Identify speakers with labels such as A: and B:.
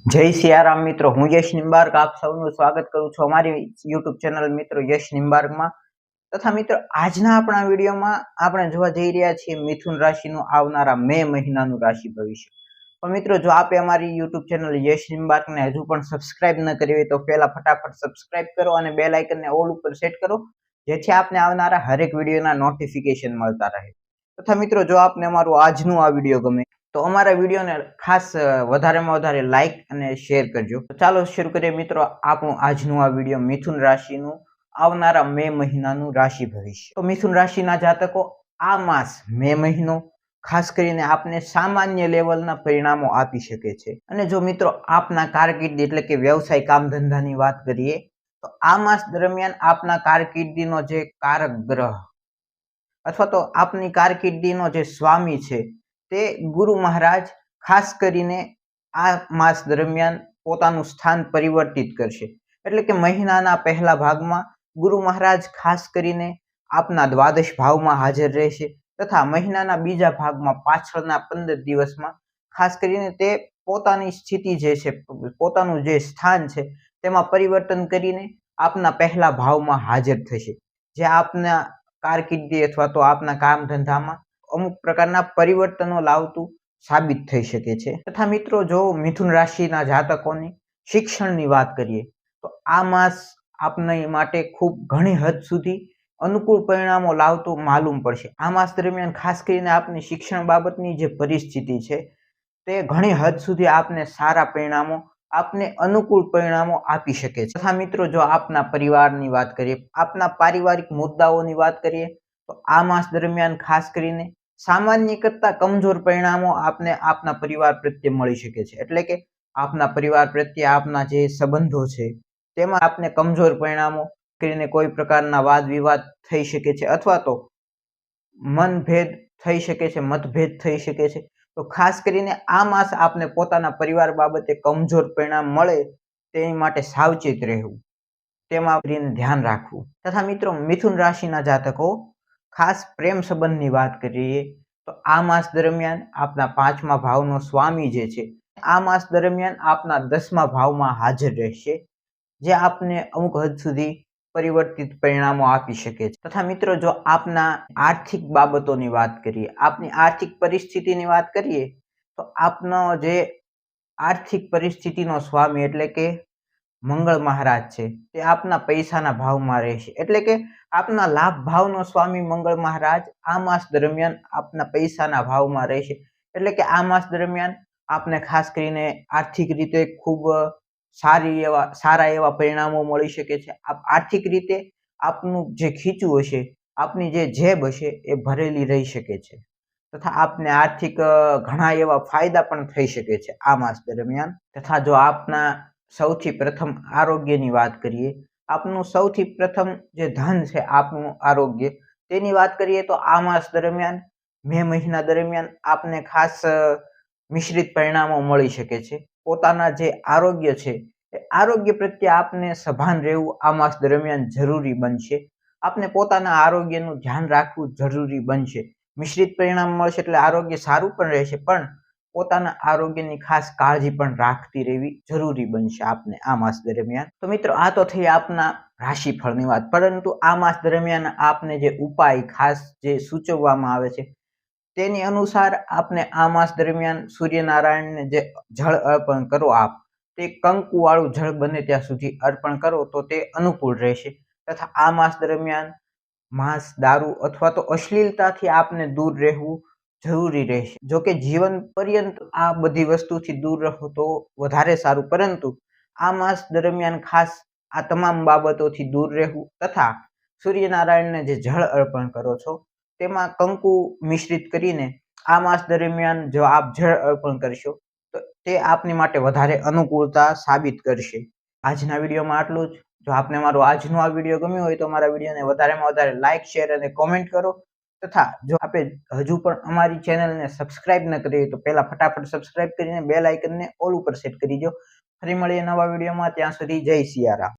A: જય સિયારામ મિત્રો, હું યશ નિંબાર્ક આપ સૌનું સ્વાગત કરું છું અમારી યુટ્યુબ ચેનલ મિત્રો યશ નિંબાર્કમાં. તથા મિત્રો આજના આપણા વિડીયોમાં આપણે જોવા જઈ રહ્યા છીએ મિથુન રાશિનું આવનારા મે મહિનાનું રાશિ ભવિષ્ય. પણ મિત્રો, જો આપે અમારી યુટ્યુબ ચેનલ યશ નિંબાર્કને હજુ પણ સબસ્ક્રાઇબ ન કરી હોય તો પહેલા ફટાફટ સબસ્ક્રાઇબ કરો અને બેલ આઇકનને ઓલ ઉપર સેટ કરો, જેથી આપને આવનારા હરેક વિડીયોના નોટિફિકેશન મળતા રહે. તથા મિત્રો, જો આપને અમારું આજનું આ વિડીયો ગમે તો અમારા વિડીયોને ખાસ વધારેમાં વધારે લાઈક અને શેર કરજો. તો ચાલો શરૂ કરીએ મિત્રો આપણું આજનું આ વિડીયો મિથુન રાશિનું આવનારા મે મહિનાનું રાશિ ભવિષ્ય. તો મિથુન રાશિના જાતકો, આ માસ મે મહિનો ખાસ કરીને આપને સામાન્ય લેવલના પરિણામો આપી શકે છે. અને જો મિત્રો આપના કારકિર્દી એટલે કે વ્યવસાય કામ ધંધાની વાત કરીએ તો આ માસ દરમિયાન આપના કારકિર્દીનો જે કારક ગ્રહ અથવા તો આપની કારકિર્દીનો જે સ્વામી છે તે ગુરુ મહારાજ ખાસ કરીને આ માસ દરમિયાન પોતાનું સ્થાન પરિવર્તિત કરશે. એટલે કે મહિનાના પહેલા ભાગમાં ગુરુ મહારાજ ખાસ કરીને આપના દ્વાદશ ભાવમાં હાજર રહેશે તથા મહિનાના બીજા ભાગમાં પાછળના 15 દિવસમાં ખાસ કરીને તે પોતાની સ્થિતિ જે છે, પોતાનું જે સ્થાન છે તેમાં પરિવર્તન કરીને આપના પહેલા ભાવમાં હાજર થશે, જે આપના કારકિર્દી અથવા તો આપના કામ ધંધામાં અમુક પ્રકારના પરિવર્તનો લાવતું સાબિત થઈ શકે છે. તથા મિત્રો, જો મિથુન રાશિના જાતકોની શિક્ષણની વાત કરીએ તો આ માસ આપને માટે ખૂબ ઘણી હદ સુધી અનુકૂળ પરિણામો લાવતું માલુમ પડશે. આ માસ દરમિયાન ખાસ કરીને આપની શિક્ષણ બાબતની જે પરિસ્થિતિ છે તે ઘણી હદ સુધી આપને સારા પરિણામો, આપને અનુકૂળ પરિણામો આપી શકે છે. તથા મિત્રો, જો આપના પરિવારની વાત કરીએ, આપના પારિવારિક મુદ્દાઓની વાત કરીએ તો આ માસ દરમિયાન ખાસ કરીને સામાન્ય કરતા કમજોર પરિણામો આપને આપના પરિવાર પ્રત્યે મળી શકે છે. એટલે કે આપના પરિવાર પ્રત્યે આપના જે સંબંધો છે તેમાં આપને કમજોર પરિણામો કરીને કોઈ પ્રકારના વાદ વિવાદ થઈ શકે છે અથવા તો મનભેદ થઈ શકે છે, મતભેદ થઈ શકે છે. તો ખાસ કરીને આ માસ આપને પોતાના પરિવાર બાબતે કમજોર પરિણામ મળે તેની માટે સાવચેત રહેવું, તેમાં ધ્યાન રાખવું. તથા મિત્રો, મિથુન રાશિના જાતકો ખાસ પ્રેમ સંબંધની વાત કરીએ તો આ માસ દરમિયાન આપના 5મા ભાવનો સ્વામી જે છે આ માસ દરમિયાન આપના 10મા ભાવમાં હાજર રહેશે, જે આપને અમુક હદ સુધી પરિવર્તિત પરિણામો આપી શકે છે. તથા મિત્રો, જો આપના આર્થિક બાબતોની વાત કરીએ, આપની આર્થિક પરિસ્થિતિની વાત કરીએ તો આપનો જે આર્થિક પરિસ્થિતિનો સ્વામી એટલે કે મંગળ મહારાજ છે તે આપના પૈસાના ભાવમાં રહેશે. એટલે કે આપના લાભ ભાવનો સ્વામી મંગળ મહારાજ આ માસ દરમિયાન આપના પૈસાના ભાવમાં રહેશે. એટલે કે આ માસ દરમિયાન આપને ખાસ કરીને આર્થિક રીતે ખૂબ સારા એવા પરિણામો મળી શકે છે. આર્થિક રીતે આપનું જે ખીચું હશે, આપની જે જેબ હશે એ ભરેલી રહી શકે છે. તથા આપને આર્થિક ઘણા એવા ફાયદા પણ થઈ શકે છે આ માસ દરમિયાન. તથા જો આપના સૌથી પ્રથમ આરોગ્યની વાત કરીએ, આપનું સૌથી પ્રથમ જે ધન છે આપનું આરોગ્ય, તેની વાત કરીએ તો આ માસ દરમિયાન મે મહિના દરમિયાન આપને ખાસ મિશ્રિત પરિણામો મળી શકે છે. પોતાના જે આરોગ્ય છે એ આરોગ્ય પ્રત્યે આપને સભાન રહેવું આ માસ દરમિયાન જરૂરી બનશે. આપને પોતાના આરોગ્યનું ધ્યાન રાખવું જરૂરી બનશે. મિશ્રિત પરિણામ મળશે એટલે આરોગ્ય સારું પણ રહેશે, પણ પોતાના આરોગ્યની ખાસ કાળજી પણ રાખતી રહેવી જરૂરી બનશે આપને આ માસ દરમિયાન. તો મિત્રો, આ તો થઈ આપના રાશિફળની વાત, પરંતુ આ માસ દરમિયાન આપને જે ઉપાય ખાસ જે સૂચવવામાં આવે છે તેની અનુસાર આપને આ માસ દરમિયાન સૂર્યનારાયણને જે જળ અર્પણ કરો, આપ તે કંકુ વાળું જળ બને ત્યાં સુધી અર્પણ કરો તો તે અનુકૂળ રહેશે. તથા આ માસ દરમિયાન માંસ, દારૂ અથવા તો અશ્લીલતાથી આપને દૂર રહેવું જરૂરી રહેશે. જો કે જીવન પર્યંત આ બધી વસ્તુથી દૂર રહો તો વધારે સારું, પરંતુ આ માસ દરમિયાન ખાસ આ તમામ બાબતોથી દૂર રહેવું તથા સૂર્યનારાયણને જે જળ અર્પણ કરો છો તેમાં કંકુ મિશ્રિત કરીને આ માસ દરમિયાન જો આપ જળ અર્પણ કરશો તો તે આપની માટે વધારે અનુકૂળતા સાબિત કરશે. આજના વિડીયોમાં આટલું જ. જો આપને મારો આજનો આ વિડીયો ગમ્યો હોય તો મારા વિડીયોને વધારેમાં વધારે લાઈક, શેર અને કોમેન્ટ કરો. તથા જો આપે હજુ પણ અમારી ચેનલને સબસ્ક્રાઇબ ન કરી તો પહેલા ફટાફટ સબસ્ક્રાઇબ કરીને બેલ આઇકનને ઓલ ઉપર સેટ કરી દો. ફરી મળીએ નવા વિડીયોમાં, ત્યાં સુધી જય સિયારામ.